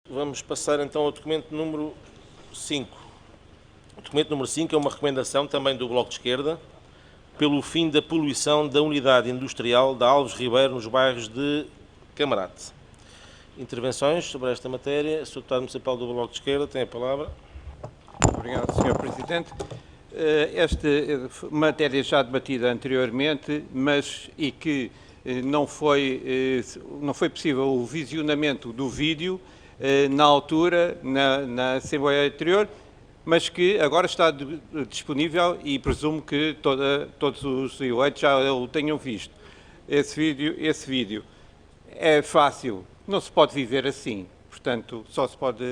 Vamos passar então ao documento número 5. O documento número 5 é uma recomendação também do Bloco de Esquerda pelo fim da poluição da unidade industrial da Alves Ribeiro nos bairros de Camarate. Intervenções sobre esta matéria. O Sr. Deputado Municipal do Bloco de Esquerda tem a palavra. Obrigado, Sr. Presidente. Esta matéria já debatida anteriormente, mas que não foi possível o visionamento do vídeo na altura, na Assembleia anterior, mas que agora está disponível e presumo que todos os eleitos já o tenham visto. Esse vídeo é fácil, não se pode viver assim, portanto, só se pode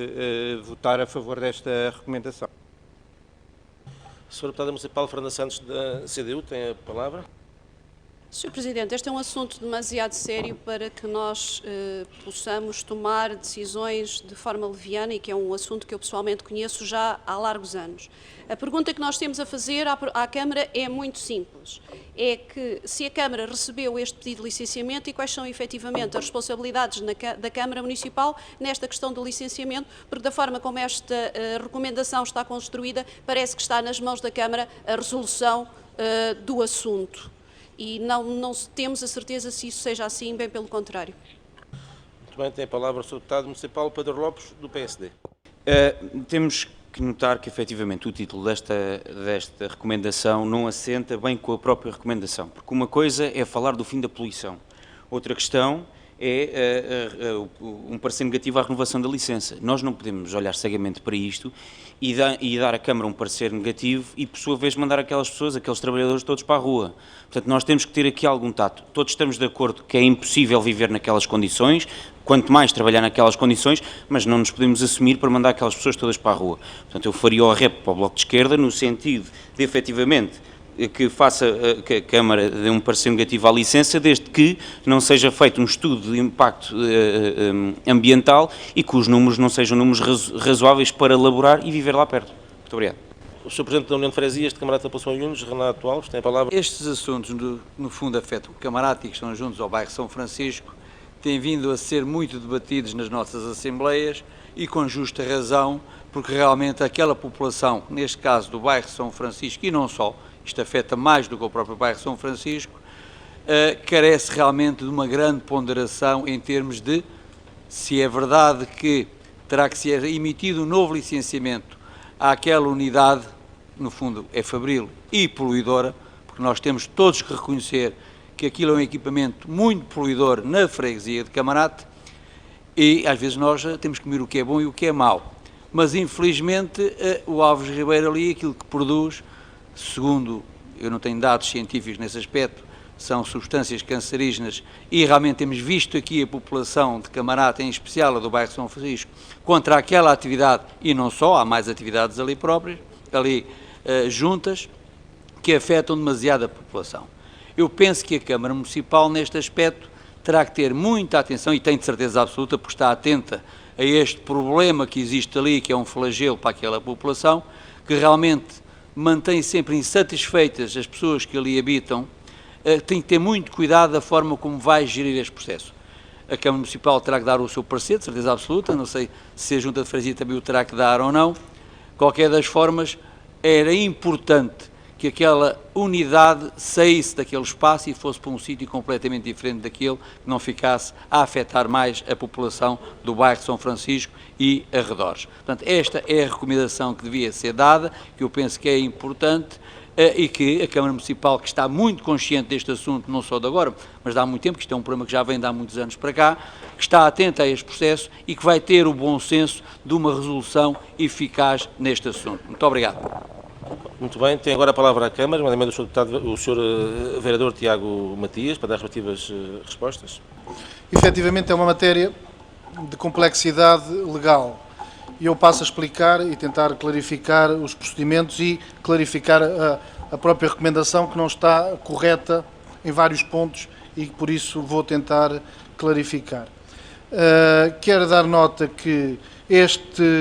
votar a favor desta recomendação. Sr. Deputada Municipal Fernanda Santos, da CDU, tem a palavra. Sr. Presidente, este é um assunto demasiado sério para que nós possamos tomar decisões de forma leviana e que é um assunto que eu pessoalmente conheço já há largos anos. A pergunta que nós temos a fazer à Câmara é muito simples. É que se a Câmara recebeu este pedido de licenciamento e quais são efetivamente as responsabilidades da Câmara Municipal nesta questão do licenciamento, porque da forma como esta recomendação está construída, parece que está nas mãos da Câmara a resolução do assunto. E não temos a certeza se isso seja assim, bem pelo contrário. Muito bem, tem a palavra o Sr. Deputado Municipal Pedro Lopes, do PSD. Temos que notar que, efetivamente, o título desta recomendação não assenta bem com a própria recomendação, porque uma coisa é falar do fim da poluição, outra questão é um parecer negativo à renovação da licença. Nós não podemos olhar cegamente para isto e dar à Câmara um parecer negativo e, por sua vez, mandar aquelas pessoas, aqueles trabalhadores todos para a rua. Portanto, nós temos que ter aqui algum tato. Todos estamos de acordo que é impossível viver naquelas condições, quanto mais trabalhar naquelas condições, mas não nos podemos assumir para mandar aquelas pessoas todas para a rua. Portanto, eu faria o rep para o Bloco de Esquerda no sentido de, efetivamente, que a Câmara dê um parecer negativo à licença, desde que não seja feito um estudo de impacto ambiental e que os números não sejam números razoáveis para elaborar e viver lá perto. Muito obrigado. O Sr. Presidente da União de Freguesias de Camarate da População Yunes, Renato Alves, tem a palavra. Estes assuntos, no fundo, afetam o Camarate e que estão juntos ao bairro São Francisco, têm vindo a ser muito debatidos nas nossas assembleias e com justa razão, porque realmente aquela população, neste caso do bairro São Francisco e não só, isto afeta mais do que o próprio bairro São Francisco, carece realmente de uma grande ponderação em termos de se é verdade que terá que ser emitido um novo licenciamento àquela unidade, no fundo é fabril e poluidora, porque nós temos todos que reconhecer que aquilo é um equipamento muito poluidor na freguesia de Camarate e às vezes nós temos que comer o que é bom e o que é mau. Mas infelizmente o Alves Ribeiro ali, aquilo que produz, segundo, eu não tenho dados científicos nesse aspecto, são substâncias cancerígenas e realmente temos visto aqui a população de Camarate, em especial a do bairro São Francisco, contra aquela atividade, e não só, há mais atividades ali próprias, ali juntas, que afetam demasiado a população. Eu penso que a Câmara Municipal, neste aspecto, terá que ter muita atenção, e tem de certeza absoluta, porque está atenta a este problema que existe ali, que é um flagelo para aquela população, que realmente mantém sempre insatisfeitas as pessoas que ali habitam, tem que ter muito cuidado da forma como vai gerir este processo. A Câmara Municipal terá que dar o seu parecer, de certeza absoluta, não sei se a Junta de Freguesia também o terá que dar ou não. Qualquer das formas, era importante que aquela unidade saísse daquele espaço e fosse para um sítio completamente diferente daquele, que não ficasse a afetar mais a população do bairro São Francisco e arredores. Portanto, esta é a recomendação que devia ser dada, que eu penso que é importante e que a Câmara Municipal, que está muito consciente deste assunto, não só de agora, mas de há muito tempo, que isto é um problema que já vem de há muitos anos para cá, que está atenta a este processo e que vai ter o bom senso de uma resolução eficaz neste assunto. Muito obrigado. Muito bem, tem agora a palavra à Câmara, nomeadamente o Sr. Vereador Tiago Matias, para dar as respectivas respostas. Efetivamente é uma matéria de complexidade legal e eu passo a explicar e tentar clarificar os procedimentos e clarificar a própria recomendação que não está correta em vários pontos e por isso vou tentar clarificar. Quero dar nota que esta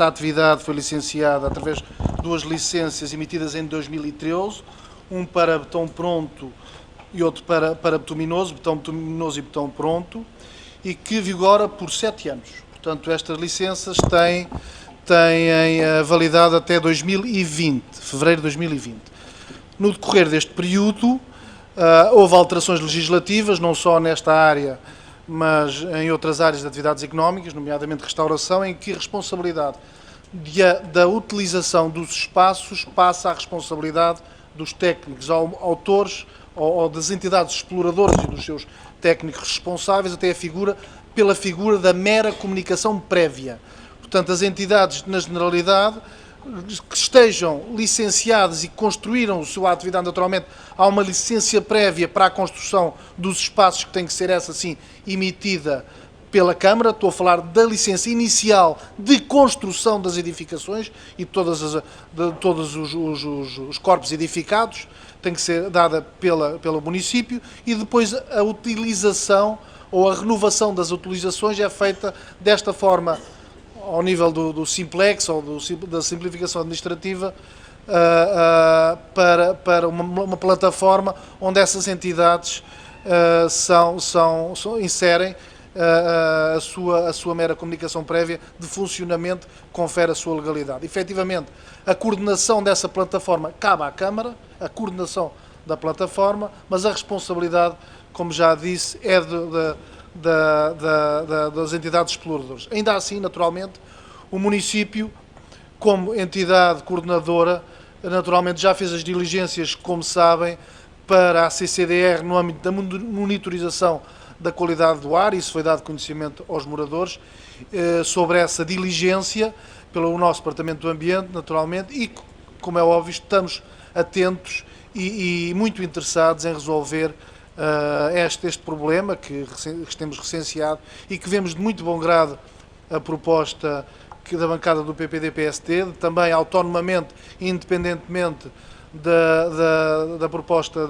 atividade foi licenciada através de 2 licenças emitidas em 2013, um para betão pronto e outro para betão luminoso e betão pronto, e que vigora por 7 anos. Portanto, estas licenças têm validade até 2020, fevereiro de 2020. No decorrer deste período, houve alterações legislativas, não só nesta área, mas em outras áreas de atividades económicas, nomeadamente restauração, em que a responsabilidade da utilização dos espaços passa à responsabilidade dos técnicos, autores ou das entidades exploradoras e dos seus técnicos responsáveis, até pela figura da mera comunicação prévia. Portanto, as entidades, na generalidade, que estejam licenciadas e que construíram a sua atividade, naturalmente, há uma licença prévia para a construção dos espaços que tem que ser essa, sim, emitida pela Câmara. Estou a falar da licença inicial de construção das edificações e de todos os corpos edificados, tem que ser dada pelo município, e depois a utilização ou a renovação das utilizações é feita desta forma, ao nível do simplex ou da simplificação administrativa, para uma plataforma onde essas entidades inserem a sua mera comunicação prévia de funcionamento, confere a sua legalidade. Efetivamente, a coordenação dessa plataforma cabe à Câmara, a coordenação da plataforma, mas a responsabilidade, como já disse, é das entidades exploradoras. Ainda assim, naturalmente, o município, como entidade coordenadora, naturalmente já fez as diligências, como sabem, para a CCDR no âmbito da monitorização da qualidade do ar. Isso foi dado conhecimento aos moradores sobre essa diligência pelo nosso Departamento do Ambiente, naturalmente, e, como é óbvio, estamos atentos e muito interessados em resolver este problema que temos recenseado e que vemos de muito bom grado a proposta da bancada do PPD-PSD, também autonomamente e independentemente da proposta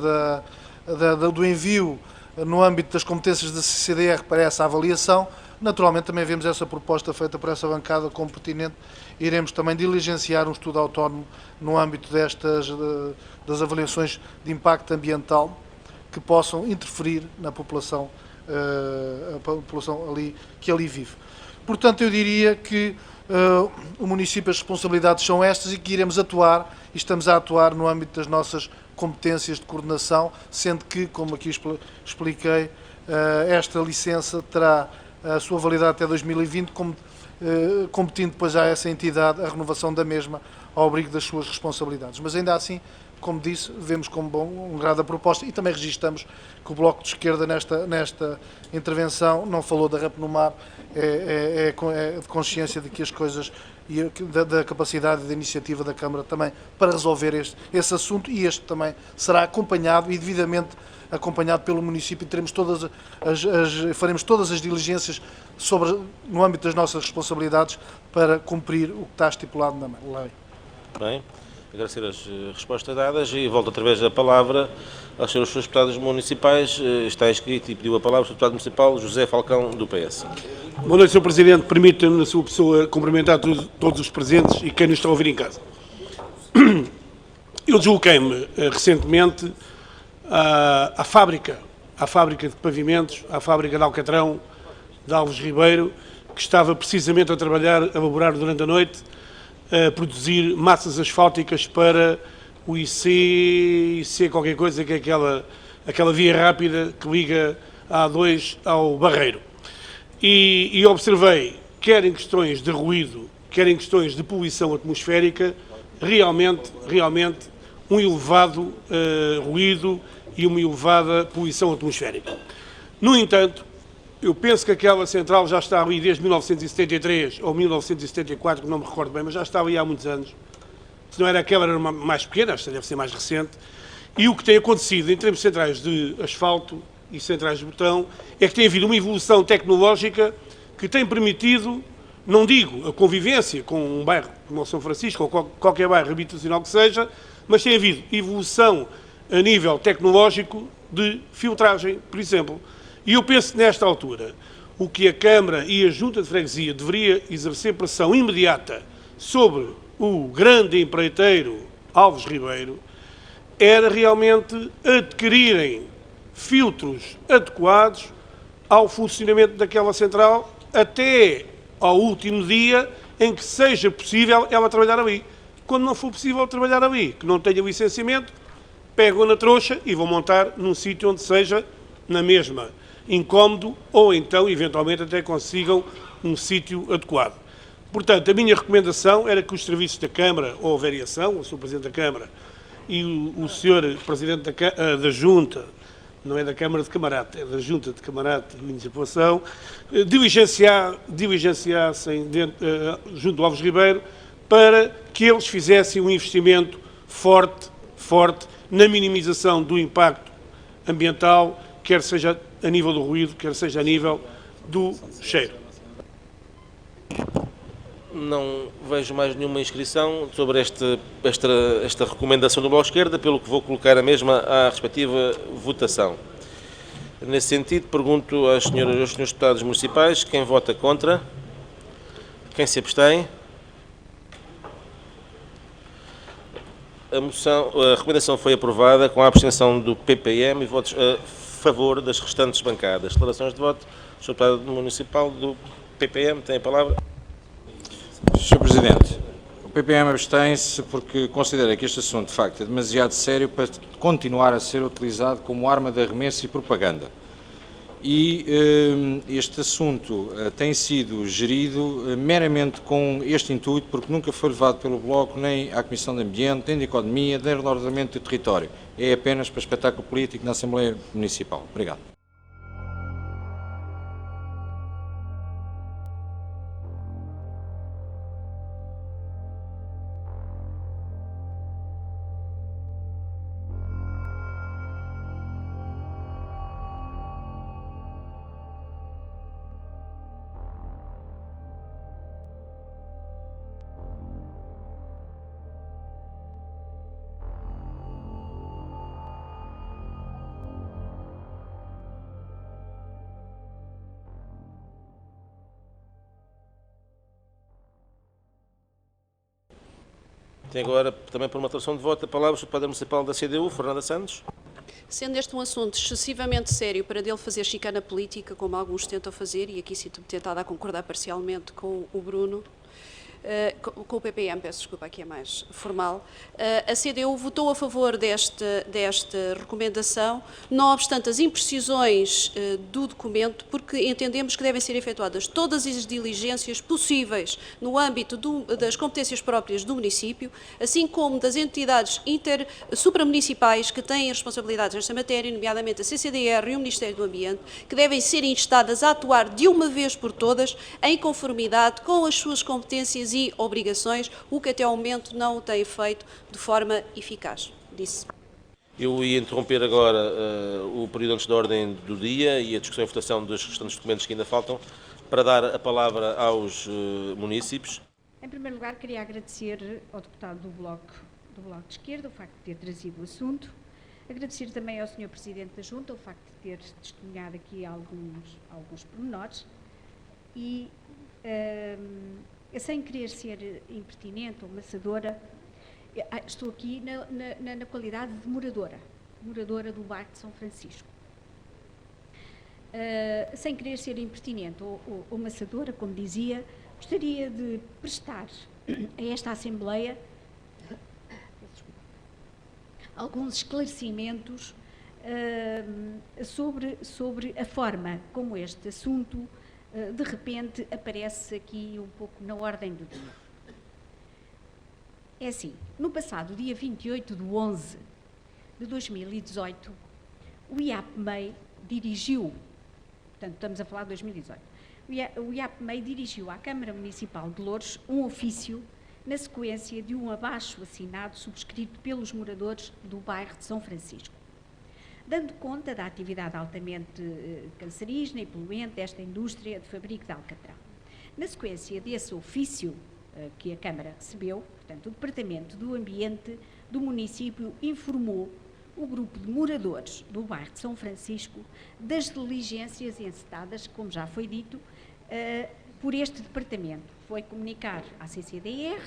do envio no âmbito das competências da CCDR para essa avaliação. Naturalmente também vemos essa proposta feita por essa bancada como pertinente. Iremos também diligenciar um estudo autónomo no âmbito das avaliações de impacto ambiental que possam interferir na população, a população que ali vive. Portanto, eu diria que o município, as responsabilidades são estas e que iremos atuar, e estamos a atuar no âmbito das nossas competências de coordenação, sendo que, como aqui expliquei, esta licença terá a sua validade até 2020, competindo depois a essa entidade a renovação da mesma ao abrigo das suas responsabilidades. Mas ainda assim, como disse, vemos como um grado a proposta e também registramos que o Bloco de Esquerda nesta intervenção não falou da RAP no mar, é de consciência de que as coisas e da capacidade de iniciativa da Câmara também para resolver esse assunto, e este também será acompanhado e devidamente acompanhado pelo município, e teremos faremos todas as diligências no âmbito das nossas responsabilidades para cumprir o que está estipulado na lei. Bem, agradecer as respostas dadas e volto outra vez a palavra aos senhores deputados municipais. Está inscrito e pediu a palavra o deputado municipal José Falcão, do PS. Boa noite, Sr. Presidente. Permita-me, na sua pessoa, cumprimentar todos os presentes e quem nos está a ouvir em casa. Eu desloquei-me recentemente à fábrica de pavimentos, à fábrica de Alcatrão, de Alves Ribeiro, que estava precisamente a trabalhar, a elaborar durante a noite, a produzir massas asfálticas para o IC qualquer coisa, que é aquela via rápida que liga a A2 ao Barreiro. E observei, quer em questões de ruído, quer em questões de poluição atmosférica, realmente um elevado ruído e uma elevada poluição atmosférica. No entanto, eu penso que aquela central já está ali desde 1973 ou 1974, que não me recordo bem, mas já está ali há muitos anos. Se não era aquela, era uma mais pequena, esta deve ser mais recente. E o que tem acontecido em termos de centrais de asfalto e centrais de botão é que tem havido uma evolução tecnológica que tem permitido, não digo a convivência com um bairro como o São Francisco ou qualquer bairro habitacional que seja, mas tem havido evolução a nível tecnológico de filtragem, por exemplo. E eu penso que, nesta altura, o que a Câmara e a Junta de Freguesia deveria exercer pressão imediata sobre o grande empreiteiro Alves Ribeiro era realmente adquirirem filtros adequados ao funcionamento daquela central até ao último dia em que seja possível ela trabalhar ali. Quando não for possível trabalhar ali, que não tenha licenciamento, pegam na trouxa e vão montar num sítio onde seja, na mesma, incómodo, ou então, eventualmente, até consigam um sítio adequado. Portanto, a minha recomendação era que os serviços da Câmara, ou a variação, o Sr. Presidente da Câmara e o Sr. Presidente da Junta, não é da Câmara de Camarate, é da Junta de Camarate e Municipalação, diligenciassem junto ao Alves Ribeiro para que eles fizessem um investimento forte na minimização do impacto ambiental, quer seja a nível do ruído, quer seja a nível do cheiro. Não vejo mais nenhuma inscrição sobre esta recomendação do Bloco de Esquerda, pelo que vou colocar a mesma à respectiva votação. Nesse sentido, pergunto aos senhores deputados municipais quem vota contra, quem se abstém. A recomendação foi aprovada com a abstenção do PPM e votos a favor das restantes bancadas. Declarações de voto. O Sr. Deputado Municipal do PPM tem a palavra. Sr. Presidente, o PPM abstém-se porque considera que este assunto, de facto, é demasiado sério para continuar a ser utilizado como arma de arremesso e propaganda. E este assunto tem sido gerido meramente com este intuito, porque nunca foi levado pelo Bloco nem à Comissão de Ambiente, nem de Economia, nem do Ordenamento do Território. É apenas para espetáculo político na Assembleia Municipal. Obrigado. Tem agora, também por uma declaração de voto, a palavra o Sr. Deputado Municipal da CDU, Fernanda Santos. Sendo este um assunto excessivamente sério para dele fazer chicana política, como alguns tentam fazer, e aqui sinto-me tentada a concordar parcialmente com o Bruno, com o PPM, peço desculpa, aqui é mais formal, a CDU votou a favor desta recomendação, não obstante as imprecisões do documento, porque entendemos que devem ser efetuadas todas as diligências possíveis no âmbito das competências próprias do município, assim como das entidades supramunicipais que têm responsabilidades nesta matéria, nomeadamente a CCDR e o Ministério do Ambiente, que devem ser instadas a atuar de uma vez por todas em conformidade com as suas competências e obrigações, o que até ao momento não o tem feito de forma eficaz. Disse. Eu ia interromper agora o período antes da ordem do dia e a discussão e votação dos restantes documentos que ainda faltam, para dar a palavra aos munícipes. Em primeiro lugar, queria agradecer ao deputado do Bloco de Esquerda o facto de ter trazido o assunto. Agradecer também ao Sr. Presidente da Junta o facto de ter testemunhado aqui alguns pormenores. E, sem querer ser impertinente ou maçadora, estou aqui na qualidade de moradora do bairro de São Francisco. Sem querer ser impertinente ou maçadora, como dizia, gostaria de prestar a esta Assembleia alguns esclarecimentos sobre a forma como este assunto de repente aparece aqui um pouco na ordem do dia. É assim, no passado dia 28/11/2018, o IAPMEI dirigiu, portanto estamos a falar de 2018, o IAPMEI dirigiu à Câmara Municipal de Loures um ofício na sequência de um abaixo assinado subscrito pelos moradores do bairro de São Francisco, dando conta da atividade altamente cancerígena e poluente desta indústria de fabrico de alcatrão. Na sequência desse ofício que a Câmara recebeu, portanto, o Departamento do Ambiente do município informou o grupo de moradores do bairro de São Francisco das diligências encetadas, como já foi dito, por este departamento. Foi comunicar à CCDR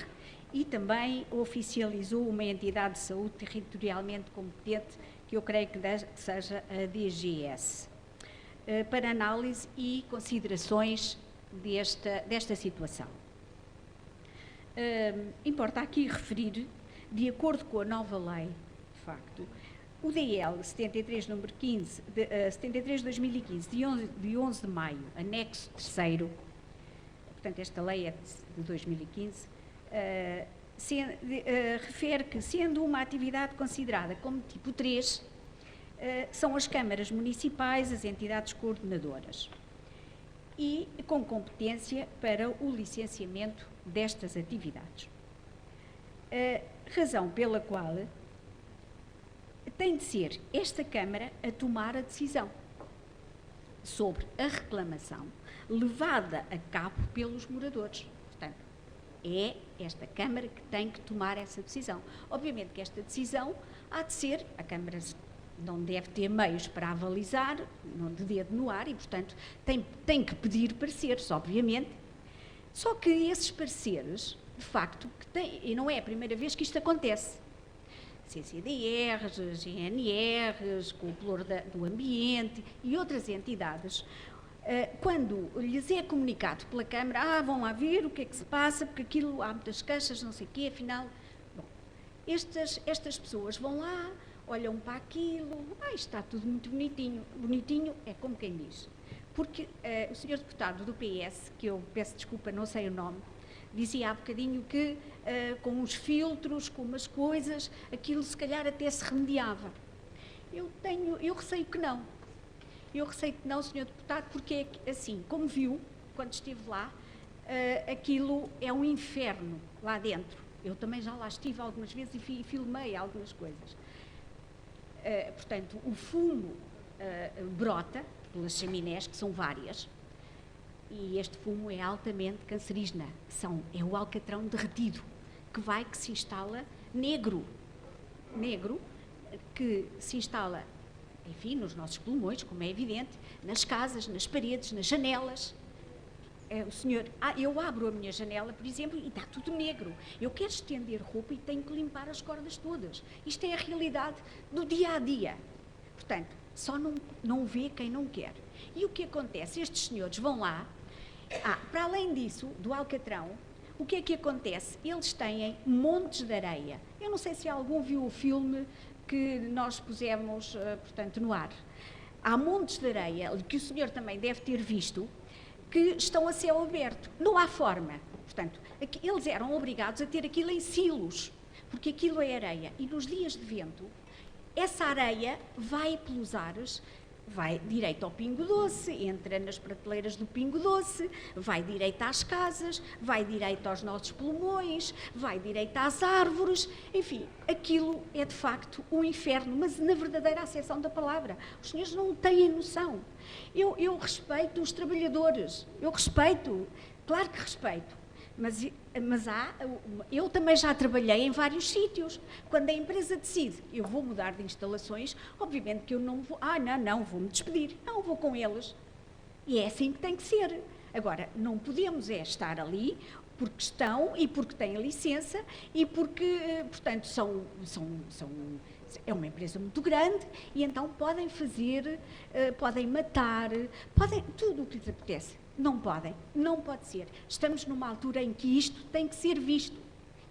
e também oficializou uma entidade de saúde territorialmente competente, que eu creio que seja a DGS. para análise e considerações desta situação. Importa aqui referir, de acordo com a nova lei, de facto, o DL 73, número 15, 73 de 2015, de 11 de maio, anexo 3º, portanto, esta lei é de 2015, refere que, sendo uma atividade considerada como tipo 3, são as câmaras municipais as entidades coordenadoras e com competência para o licenciamento destas atividades. Razão pela qual tem de ser esta Câmara a tomar a decisão sobre a reclamação levada a cabo pelos moradores. Portanto, é esta Câmara que tem que tomar essa decisão. Obviamente que esta decisão há de ser, a Câmara não deve ter meios para avalizar, não de dedo no ar, e, portanto, tem que pedir pareceres, obviamente. Só que esses pareceres, de facto, e não é a primeira vez que isto acontece. CCDRs, GNRs, com o Plur do Ambiente e outras entidades, quando lhes é comunicado pela Câmara, vão lá ver o que é que se passa, porque aquilo, há muitas queixas, não sei o quê, afinal... Bom, estas pessoas vão lá, olham para aquilo, está tudo muito bonitinho. Bonitinho é como quem diz. Porque o senhor deputado do PS, que eu peço desculpa, não sei o nome, dizia há bocadinho que com os filtros, com umas coisas, aquilo se calhar até se remediava. Eu receio que não. Eu receio que não, Sr. Deputado, porque é assim, como viu, quando esteve lá, aquilo é um inferno lá dentro. Eu também já lá estive algumas vezes e filmei algumas coisas. Portanto, o fumo brota pelas chaminés, que são várias, e este fumo é altamente cancerígeno. É o alcatrão derretido, que se instala negro, que se instala, enfim, nos nossos pulmões, como é evidente, nas casas, nas paredes, nas janelas. Eu abro a minha janela, por exemplo, e está tudo negro. Eu quero estender roupa e tenho que limpar as cordas todas. Isto é a realidade do dia a dia. Portanto, só não vê quem não quer. E o que acontece? Estes senhores vão lá, para além disso, do alcatrão, o que é que acontece? Eles têm montes de areia. Eu não sei se algum viu o filme que nós pusemos, portanto, no ar. Há montes de areia, que o senhor também deve ter visto, que estão a céu aberto. Não há forma. Portanto, eles eram obrigados a ter aquilo em silos, porque aquilo é areia. E nos dias de vento, essa areia vai pelos ares, vai direito ao Pingo Doce, entra nas prateleiras do Pingo Doce, vai direito às casas, vai direito aos nossos pulmões, vai direito às árvores, enfim, aquilo é de facto um inferno, mas na verdadeira acessão da palavra. Os senhores não têm noção. Eu respeito os trabalhadores, eu respeito, claro que respeito, mas eu também já trabalhei em vários sítios. Quando a empresa decide, eu vou mudar de instalações, obviamente que eu não vou, vou-me despedir. Não, vou com eles. E é assim que tem que ser. Agora, não podemos estar ali porque estão e porque têm licença e porque, portanto, é uma empresa muito grande e então podem fazer, podem matar, podem tudo o que lhes apetece. Não podem, não pode ser. Estamos numa altura em que isto tem que ser visto.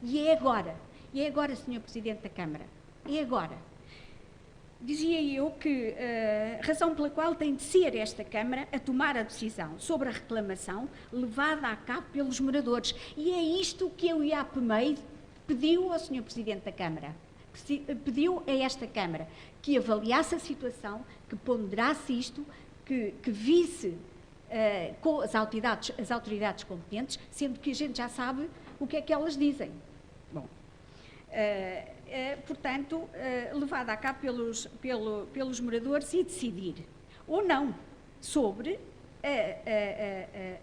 E é agora. E é agora, Sr. Presidente da Câmara. É agora. Dizia eu que a razão pela qual tem de ser esta Câmara a tomar a decisão sobre a reclamação levada a cabo pelos moradores. E é isto que o IAPMEI pediu ao Sr. Presidente da Câmara. Pediu a esta Câmara que avaliasse a situação, que ponderasse isto, que visse com as autoridades competentes, sendo que a gente já sabe o que é que elas dizem. Bom, portanto, levada a cabo pelos moradores e decidir, ou não, sobre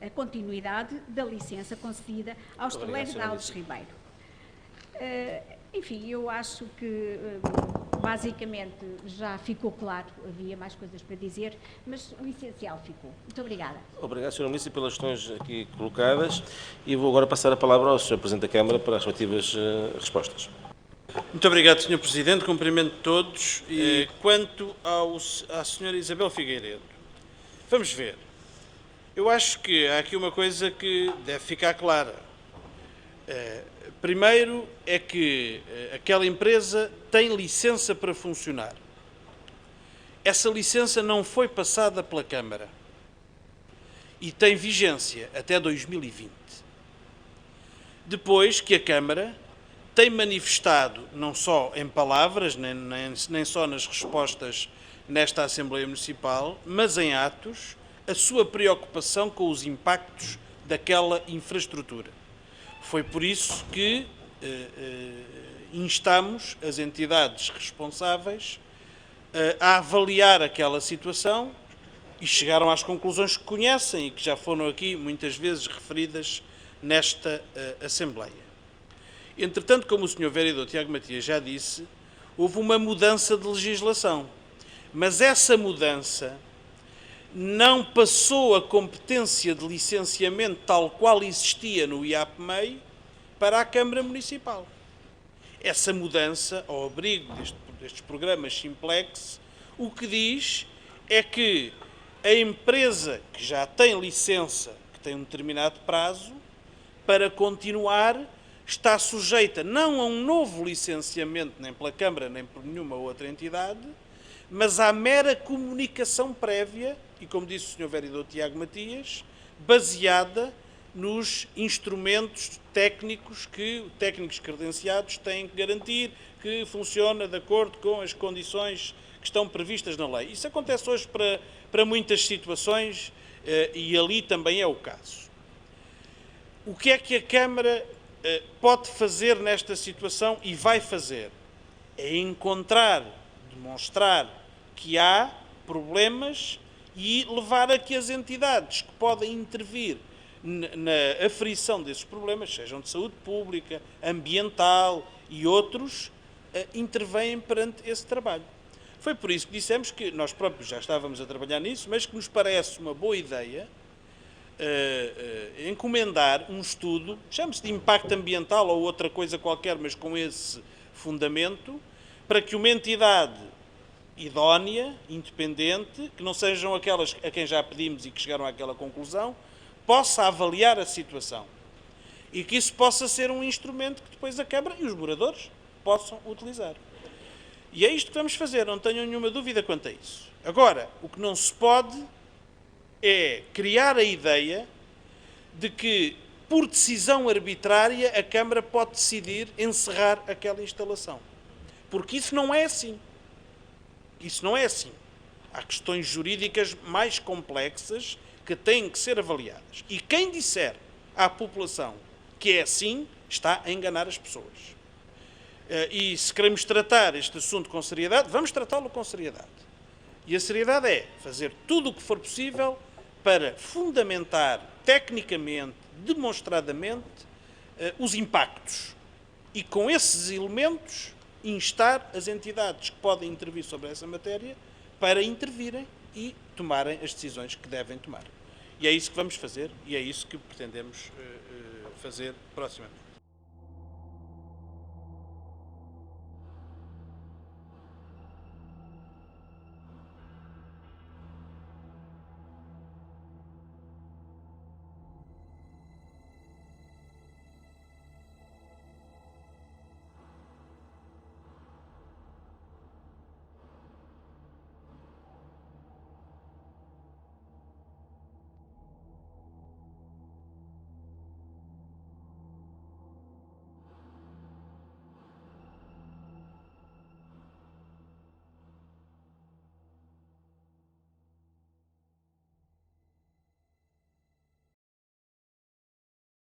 a continuidade da licença concedida ao estaleiro de Alves Ribeiro. Enfim, eu acho que basicamente já ficou claro, havia mais coisas para dizer, mas o essencial ficou. Muito obrigada. Obrigado, Sr. Ministro, pelas questões aqui colocadas e vou agora passar a palavra ao Sr. Presidente da Câmara para as respectivas respostas. Muito obrigado, Sr. Presidente, cumprimento todos. E quanto à Sra. Isabel Figueiredo, Vamos ver. Eu acho que há aqui uma coisa que deve ficar clara. Primeiro é que aquela empresa tem licença para funcionar. Essa licença não foi passada pela Câmara e tem vigência até 2020. Depois que a Câmara tem manifestado, não só em palavras, nem só nas respostas nesta Assembleia Municipal, mas em atos, a sua preocupação com os impactos daquela infraestrutura. Foi por isso que instamos as entidades responsáveis a avaliar aquela situação e chegaram às conclusões que conhecem e que já foram aqui muitas vezes referidas nesta Assembleia. Entretanto, como o Sr. Vereador Tiago Matias já disse, houve uma mudança de legislação, mas essa mudança não passou a competência de licenciamento tal qual existia no IAPMEI para a Câmara Municipal. Essa mudança, ao abrigo destes programas Simplex, o que diz é que a empresa que já tem licença, que tem um determinado prazo, para continuar, está sujeita não a um novo licenciamento, nem pela Câmara, nem por nenhuma outra entidade, mas à mera comunicação prévia, e como disse o Sr. Vereador Tiago Matias, baseada nos instrumentos técnicos que técnicos credenciados têm que garantir que funciona de acordo com as condições que estão previstas na lei. Isso acontece hoje para muitas situações e ali também é o caso. O que é que a Câmara pode fazer nesta situação e vai fazer? É encontrar, demonstrar que há problemas e levar a que as entidades que podem intervir na aferição desses problemas, sejam de saúde pública, ambiental e outros, intervêm perante esse trabalho. Foi por isso que dissemos que nós próprios já estávamos a trabalhar nisso, mas que nos parece uma boa ideia encomendar um estudo, chame-se de impacto ambiental ou outra coisa qualquer, mas com esse fundamento, para que uma entidade idónea, independente, que não sejam aquelas a quem já pedimos e que chegaram àquela conclusão, possa avaliar a situação. E que isso possa ser um instrumento que depois a Câmara e os moradores possam utilizar. E é isto que vamos fazer, não tenham nenhuma dúvida quanto a isso. Agora, o que não se pode é criar a ideia de que, por decisão arbitrária, a Câmara pode decidir encerrar aquela instalação. Porque isso não é assim. Isso não é assim. Há questões jurídicas mais complexas que têm que ser avaliadas. E quem disser à população que é assim, está a enganar as pessoas. E se queremos tratar este assunto com seriedade, vamos tratá-lo com seriedade. E a seriedade é fazer tudo o que for possível para fundamentar tecnicamente, demonstradamente, os impactos. E com esses elementos, instar as entidades que podem intervir sobre essa matéria para intervirem e tomarem as decisões que devem tomar. E é isso que vamos fazer e é isso que pretendemos fazer proximamente.